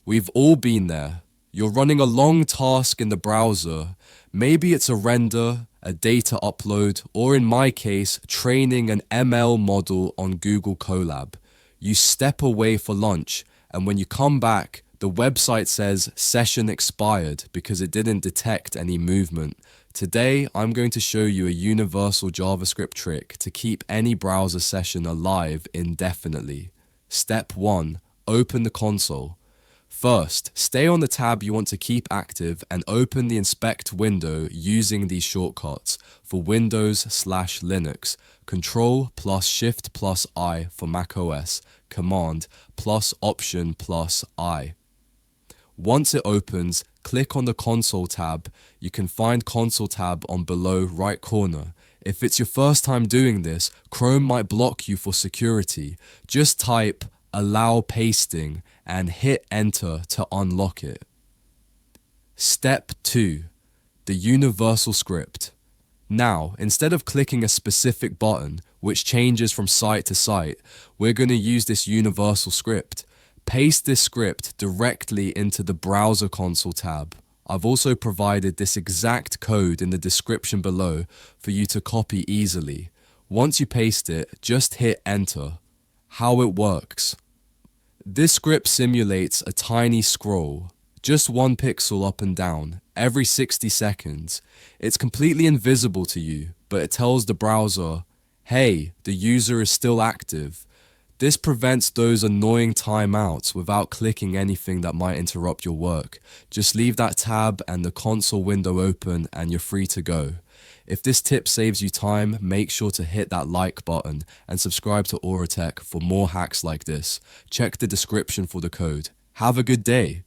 We've all been there. You're running a long task in the browser. Maybe it's a render, a data upload, or in my case, training an ML model on Google Colab. You step away for lunch, and when you come back, the website says session expired because it didn't detect any movement. Today, I'm going to show you a universal JavaScript trick to keep any browser session alive indefinitely. Step 1. Open the console. First, stay on the tab you want to keep active and open the inspect window using these shortcuts. For Windows/Linux, Control plus Shift plus I for macOS, Command plus Option plus I. Once it opens, click on the Console tab. You can find Console tab on below right corner. If it's your first time doing this, Chrome might block you for security. Just type allow pasting and hit enter to unlock it. Step 2. The universal script. Now, instead of clicking a specific button, which changes from site to site, we're going to use this universal script. Paste this script directly into the Browser Console tab. I've also provided this exact code in the description below for you to copy easily. Once you paste it, just hit enter. How it works. This script simulates a tiny scroll, just 1 pixel up and down, every 60 seconds. It's completely invisible to you, but it tells the browser, hey, the user is still active. This prevents those annoying timeouts without clicking anything that might interrupt your work. Just leave that tab and the console window open and you're free to go. If this tip saves you time, make sure to hit that like button and subscribe to Aurotech for more hacks like this. Check the description for the code. Have a good day.